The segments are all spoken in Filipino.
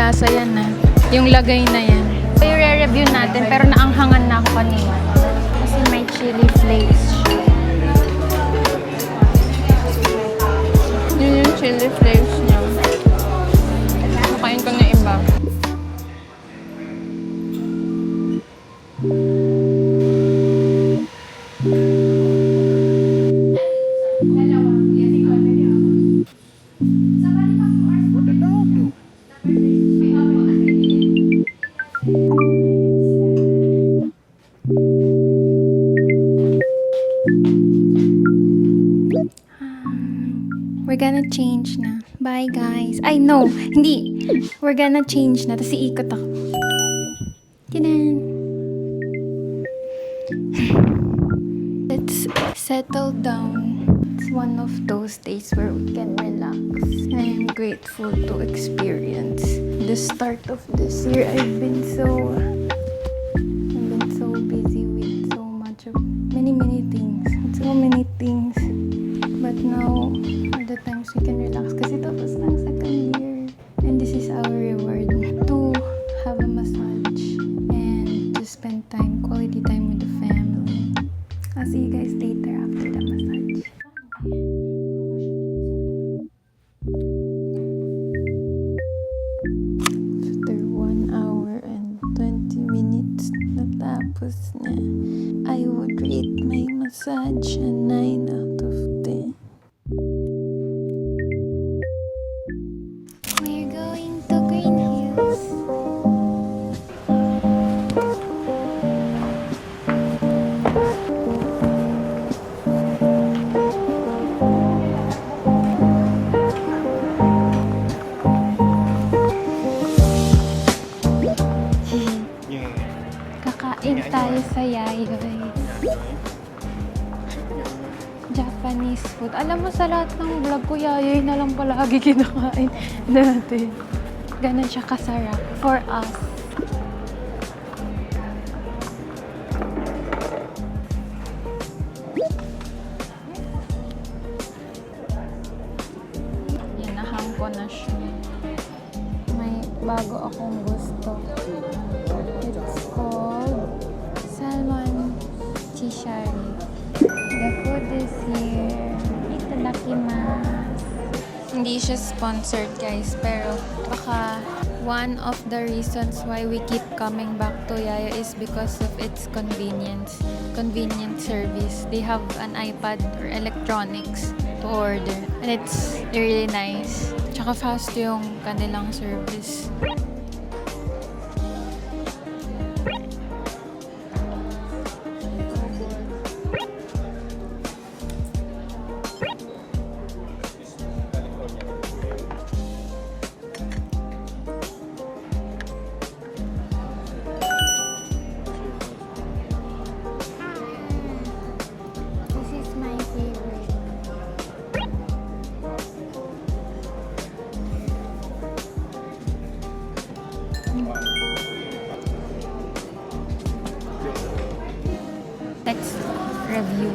lasa yan yung lagay na yan. So, i-review natin pero naanghangan na ako kanina. Kasi may chili flakes siya. Yun yung chili flakes niya. Nakain ko na iba. We're gonna change na. Bye, guys. Ay, no. Hindi. We're gonna change na. Tapos iikot ako. Tinan. Let's settle down. It's one of those days where we can relax. I am grateful to experience the start of this year. I've been so busy with so much of many things. So many things. But now, are the times we can relax. Kasi tapos na ang second year. And this is our reward. To have a massage. And to spend quality time with the family. I'll see you guys later after the massage. After 1 hour and 20 minutes natapos na, I would rate my massage a 9 out of 10. We're going to Green Hills. Kakain tayo sa Yayoi. Japanese food. Alam mo, sa lahat ng vlog ko, Yayoi na lang palagi kinakain natin. Ganun siya kasarap for us. Yan, nahang ko na siya. May bago akong gusto. It's called Salmon Chishari. The food is here. Itadakimasu. Hindi siya sponsored, guys, pero baka one of the reasons why we keep coming back to Yayo is because of its convenience. Convenient service. They have an iPad or electronics to order. And it's really nice. Tsaka fast yung kanilang service. Let's review.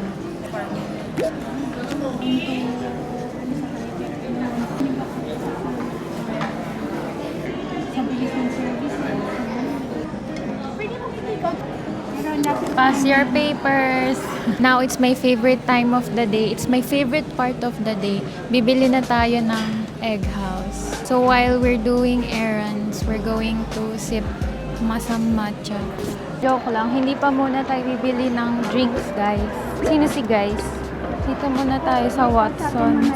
Pass your papers. Now, it's my favorite time of the day. It's my favorite part of the day. Bibili na tayo ng egg house. So, while we're doing errands, we're going to sip masam matcha. Joke lang, hindi pa muna tayo bibili ng drinks, guys. Sino si guys? Dito muna tayo sa Watson's.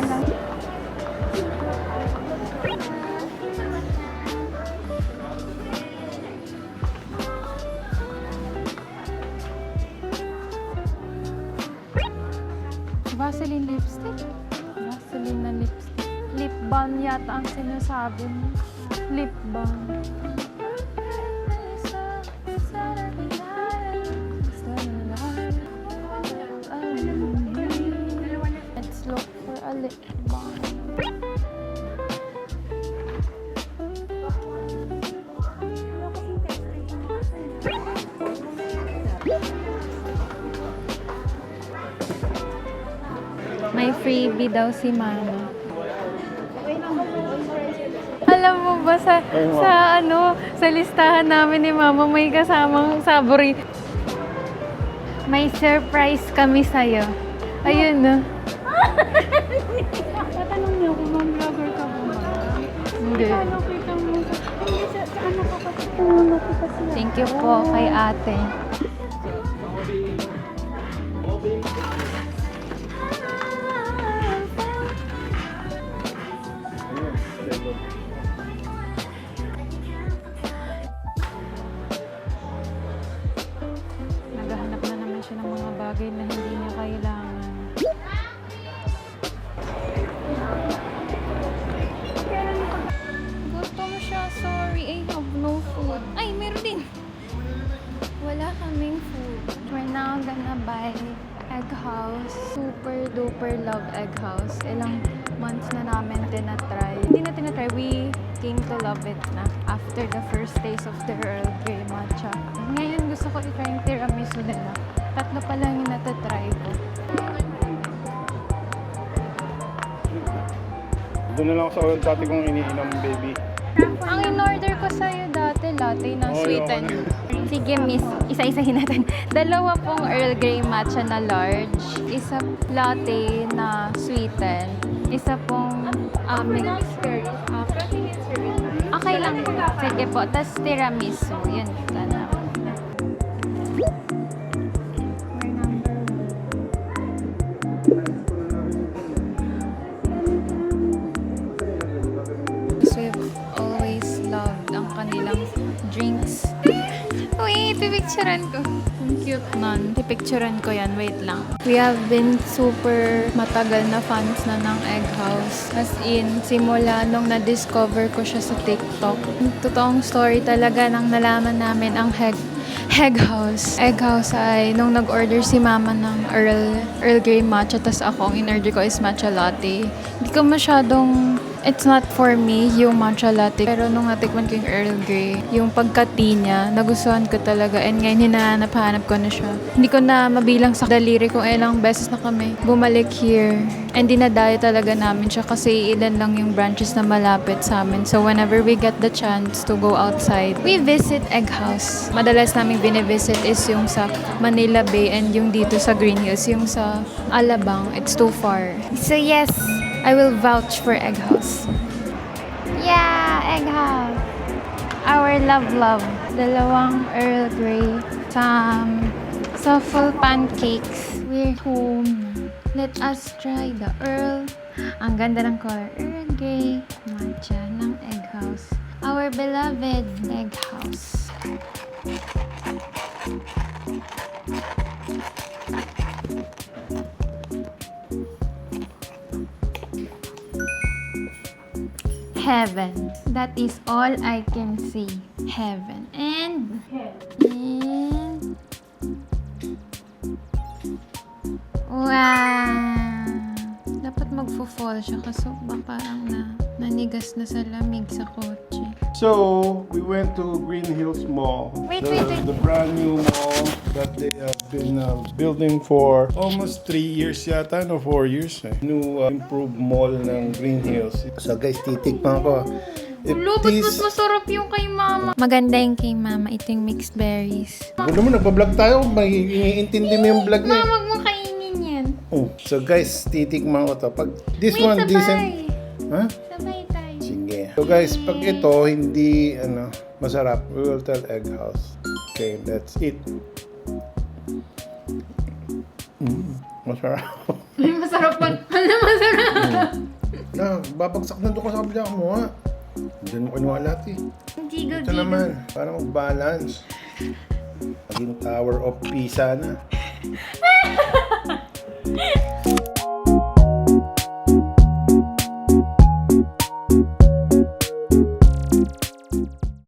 Vaseline lipstick? Vaseline na lipstick. Lip balm yata ang sinasabi mo. Lip balm. Let's look for a lip balm. May freebie daw si mama. Alam mo ba sa sa listahan namin ni Mama may kasamang sabori. May surprise kami sa'yo. Ayun na. Tatanong niyo kung mag-vlogger ka ba? Hindi. Paano kita mo? Hindi, sa ano ka kasi? Puno ko kasi. Thank you po kay ate. Naghahanap na naman siya ng mga bagay na hindi niya kailangan. Gutom siya, sorry. I have no food. Ay, meron din. Wala kaming food. We're now gonna buy egg house. Super duper love egg house. Ilang months na namin tinatry. Hindi na tinatry. We came to love it na after the first taste of the Earl Grey matcha. Ngayon gusto ko i-try yung tiramisu nila. Tatlo pa lang yung natatry ko. Doon na lang ako sa dati kong iniinom, baby. Ang in-order ko sa'yo dati, latte na Oh, sweetened. ayoko Sige, miss. Isa-isahin natin. Dalawa pong Earl Grey matcha na large. Isa latte na sweetened. Isa pong mixed. Okay lang. Sige po. Tapos tiramisu. Yun. Sana. So, we've always loved ang kanilang drinks. Wait, pipicturean ko. Ang cute nun. Pipicturean ko yan. Wait lang. We have been super matagal na fans na ng Egg House. As in, simula nung na-discover ko siya sa TikTok. Yung totoong story talaga nang nalaman namin ang Egg House. Egg House ay nung nag-order si Mama ng Earl Grey matcha, tas ako, ang in-order ko is matcha latte. Hindi ko masyadong, it's not for me yung matcha latte. Pero nung natikman ko yung Earl Grey, yung pagka-tea niya, nagustuhan ko talaga. And ngayon, hinahanap-hanap ko na siya. Hindi ko na mabilang sa daliri kung ilang beses na kami bumalik here. And dinadayo talaga namin siya kasi ilan lang yung branches na malapit sa amin. So whenever we get the chance to go outside, we visit Egg House. Madalas namin binivisit is yung sa Manila Bay and yung dito sa Green Hills. Yung sa Alabang, it's too far. So yes, I will vouch for Egg House. Yeah, Egg House. Our love. Dalawang Earl Grey. Some full pancakes. We're home. Let us try the Earl. Ang ganda ng color. Earl Grey matcha ng Egg House. Our beloved Egg House. Heaven. That is all I can see. Heaven. And wow! Dapat magfo-fall siya kasi parang nanigas na sa lamig sa kotse. So, we went to Green Hills Mall. Wait. The brand new mall that they have been building for almost 3 years yata, no, 4 years. New improved mall ng Green Hills. So guys, titikman ko. Ulo, ba't mas masarap yung kay Mama? Maganda yung kay Mama. Ito yung mixed berries. Ano mo, nagbablog tayo, may iniintindi mo yung vlog niya. Mama, wag mo kainin yan. Oh, so guys, titikman ko to. Pag this Wait, one sabay. decent. Ha? Sabay tayo. Sige. So guys, pag ito hindi masarap, we will tell Egg House. Okay, let's eat. Masarap. Masarap pa. Ano masarap? Babagsak na doon ko sa kabila mo ha. Diyan mo kinuha lahat eh. Hindi Ito naman, para mag-balance. Maging Tower of Pisa na.